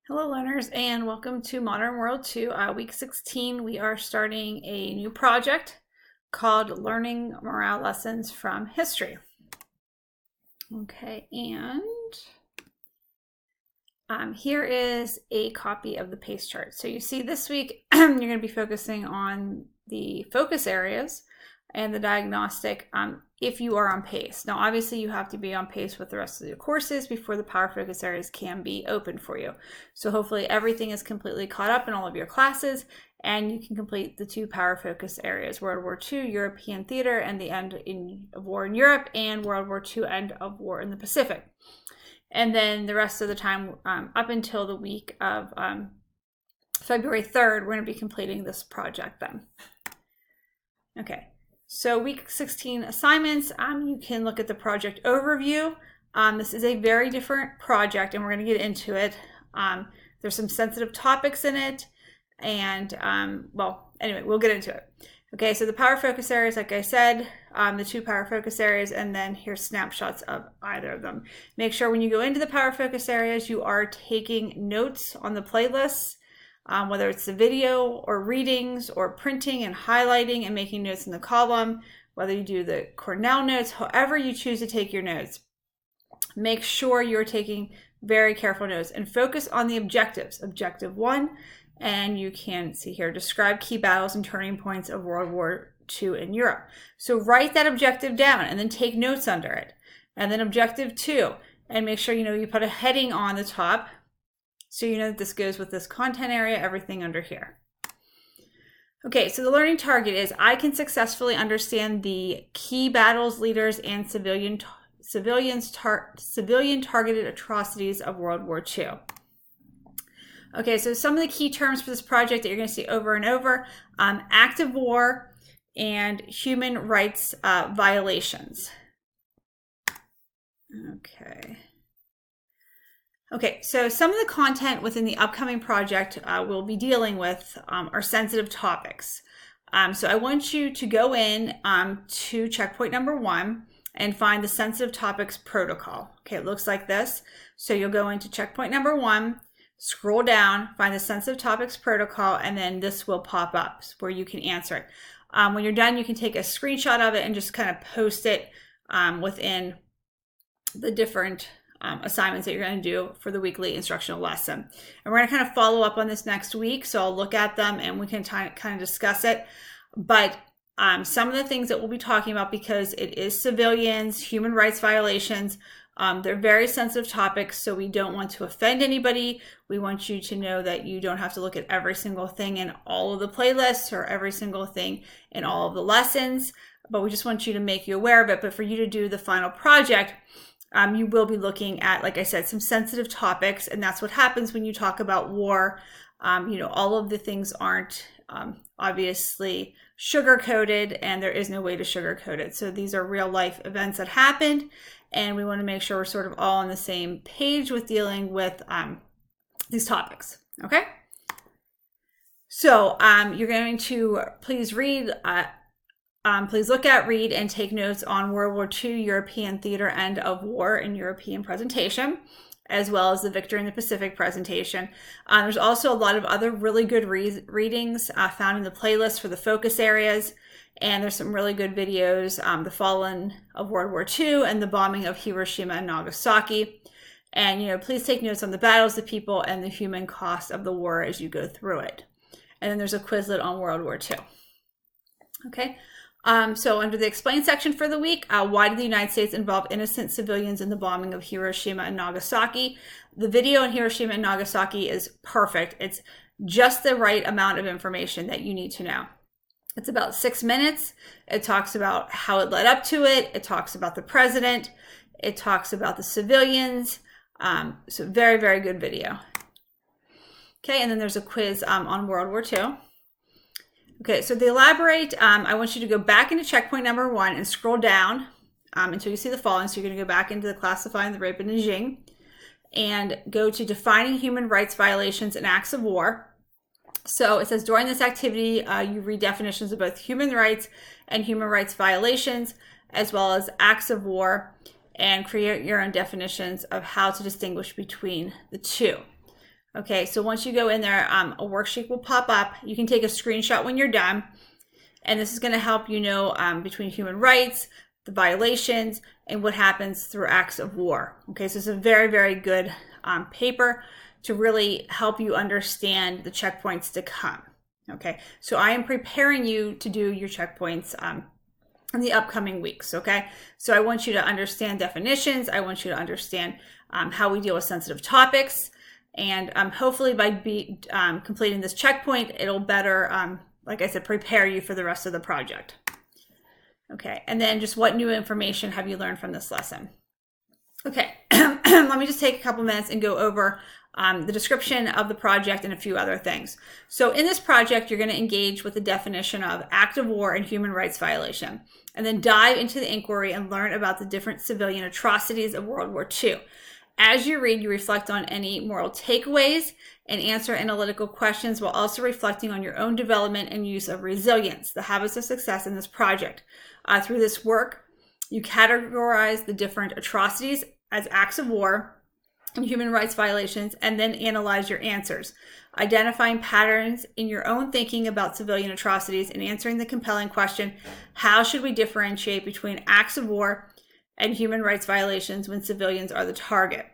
Hello learners and welcome to Modern World 2. Week 16 we are starting a new project called Learning Morale Lessons from History. Okay, and here is a copy of the PACE chart. So you see this week you're going to be focusing on the focus areas and the diagnostic if you are on PACE. Now obviously you have to be on PACE with the rest of your courses before the power focus areas can be open for you. So hopefully everything is completely caught up in all of your classes and you can complete the two power focus areas: World War II, European theater, and the end of war in Europe, and World War II, end of war in the Pacific. And then the rest of the time up until the week of February 3rd, we're going to be completing this project then. Okay. So week 16 assignments, you can look at the project overview. This is a very different project and we're going to get into it. There's some sensitive topics in it and well, anyway, we'll get into it. Okay, so the power focus areas, like I said, the two power focus areas, and then here's snapshots of either of them. Make sure when you go into the power focus areas, you are taking notes on the playlists. Whether it's the video or readings or printing and highlighting and making notes in the column, whether you do the Cornell notes, however you choose to take your notes, make sure you're taking very careful notes and focus on the objectives. Objective 1, and you can see here, describe key battles and turning points of World War II in Europe. So write that objective down and then take notes under it. And then objective 2, and make sure you put a heading on the top, so you know that this goes with this content area, everything under here. Okay, so the learning target is I can successfully understand the key battles, leaders, and civilian targeted atrocities of World War II. Okay, so some of the key terms for this project that you're going to see over and over: active war and human rights violations. Okay, so some of the content within the upcoming project we'll be dealing with are sensitive topics. So I want you to go in to checkpoint number 1 and find the sensitive topics protocol. Okay, it looks like this. So you'll go into checkpoint number 1, scroll down, find the sensitive topics protocol, and then this will pop up where you can answer it. When you're done, you can take a screenshot of it and just kind of post it within the different assignments that you're going to do for the weekly instructional lesson. And we're going to kind of follow up on this next week, so I'll look at them and we can kind of discuss it. But some of the things that we'll be talking about, because it is civilians, human rights violations, they're very sensitive topics, so we don't want to offend anybody. We want you to know that you don't have to look at every single thing in all of the playlists or every single thing in all of the lessons, but we just want you to make you aware of it. But for you to do the final project, you will be looking at, like I said, some sensitive topics, and that's what happens when you talk about war. All of the things aren't obviously sugar-coated, and there is no way to sugarcoat it. So these are real-life events that happened, and we want to make sure we're sort of all on the same page with dealing with these topics, okay? So you're going to please read please look at, read, and take notes on World War II, European theater, end of war, and European presentation, as well as the Victory in the Pacific presentation. There's also a lot of other really good readings found in the playlist for the focus areas, and there's some really good videos, the fallen of World War II and the bombing of Hiroshima and Nagasaki. And please take notes on the battles, the people, and the human cost of the war as you go through it. And then there's a Quizlet on World War II. Okay. So under the explain section for the week, why did the United States involve innocent civilians in the bombing of Hiroshima and Nagasaki? The video on Hiroshima and Nagasaki is perfect. It's just the right amount of information that you need to know. It's about 6 minutes. It talks about how it led up to it. It talks about the president. It talks about the civilians. So very, very good video. Okay, and then there's a quiz on World War II. Okay, so to elaborate, I want you to go back into checkpoint number 1 and scroll down until you see the following. So you're going to go back into the classifying the rape in Nanjing and go to defining human rights violations and acts of war. So it says during this activity, you read definitions of both human rights and human rights violations, as well as acts of war, and create your own definitions of how to distinguish between the two. Okay, so once you go in there, a worksheet will pop up. You can take a screenshot when you're done. And this is going to help you know between human rights, the violations, and what happens through acts of war. Okay, so it's a very, very good paper to really help you understand the checkpoints to come. Okay, so I am preparing you to do your checkpoints in the upcoming weeks. Okay, so I want you to understand definitions. I want you to understand how we deal with sensitive topics. And hopefully by completing this checkpoint, it'll better, like I said, prepare you for the rest of the project. Okay, and then just what new information have you learned from this lesson? Okay, let me just take a couple minutes and go over the description of the project and a few other things. So in this project, you're going to engage with the definition of act of war and human rights violation, and then dive into the inquiry and learn about the different civilian atrocities of World War II. As you read, you reflect on any moral takeaways and answer analytical questions while also reflecting on your own development and use of resilience, the habits of success in this project. Through this work, you categorize the different atrocities as acts of war and human rights violations, and then analyze your answers, identifying patterns in your own thinking about civilian atrocities and answering the compelling question, how should we differentiate between acts of war and human rights violations when civilians are the target?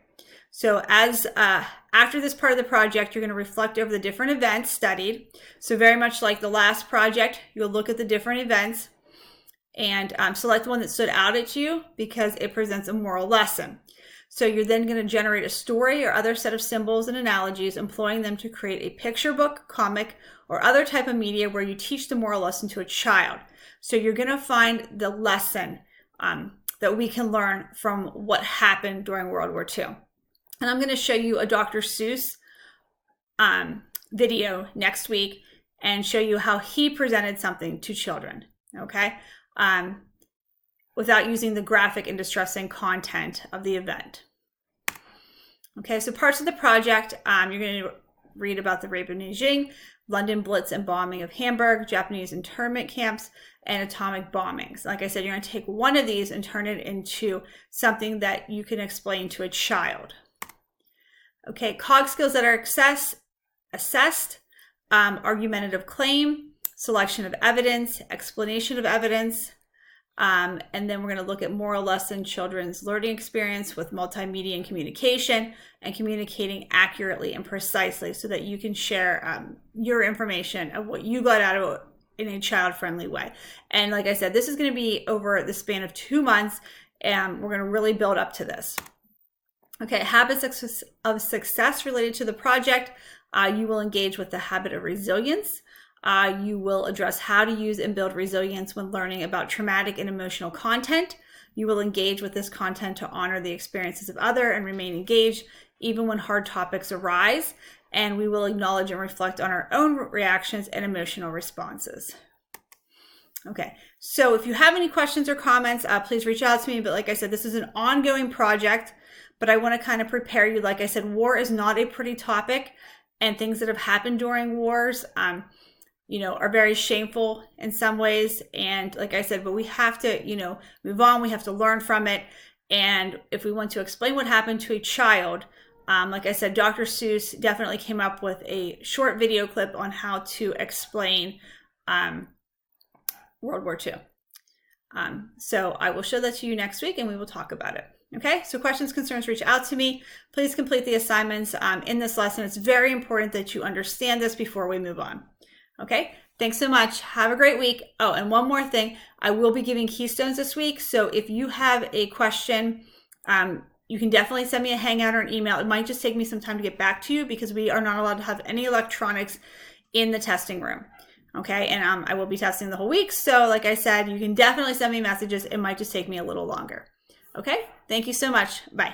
So after this part of the project, you're going to reflect over the different events studied. So very much like the last project, you'll look at the different events and select the one that stood out at you because it presents a moral lesson. So you're then going to generate a story or other set of symbols and analogies, employing them to create a picture book, comic, or other type of media where you teach the moral lesson to a child. So you're going to find the lesson that we can learn from what happened during World War II. And I'm going to show you a Dr. Seuss video next week and show you how he presented something to children, okay? Without using the graphic and distressing content of the event. Okay, so parts of the project, you're going to read about the rape of Nanjing, London Blitz and bombing of Hamburg, Japanese internment camps, and atomic bombings. Like I said, you're going to take one of these and turn it into something that you can explain to a child. Okay, COG skills that are assessed, argumentative claim, selection of evidence, explanation of evidence, and then we're going to look at moral lesson, children's learning experience with multimedia and communication, and communicating accurately and precisely so that you can share your information of what you got out of it in a child-friendly way. And like I said, this is going to be over the span of 2 months, and we're going to really build up to this. Okay, habits of success related to the project. You will engage with the habit of resilience. You will address how to use and build resilience when learning about traumatic and emotional content. You will engage with this content to honor the experiences of others and remain engaged even when hard topics arise. And we will acknowledge and reflect on our own reactions and emotional responses. Okay, so if you have any questions or comments, please reach out to me. But like I said, this is an ongoing project, but I want to kind of prepare you. Like I said, war is not a pretty topic, and things that have happened during wars, you know, are very shameful in some ways. And like I said, but we have to, you know, move on. We have to learn from it. And if we want to explain what happened to a child, like I said, Dr. Seuss definitely came up with a short video clip on how to explain World War II. So I will show that to you next week and we will talk about it. Okay, so questions, concerns, reach out to me. Please complete the assignments in this lesson. It's very important that you understand this before we move on. Okay, thanks so much. Have a great week. Oh, and one more thing. I will be giving keystones this week. So if you have a question, you can definitely send me a Hangout or an email. It might just take me some time to get back to you because we are not allowed to have any electronics in the testing room. Okay, and I will be testing the whole week. So like I said, you can definitely send me messages. It might just take me a little longer. Okay, thank you so much. Bye.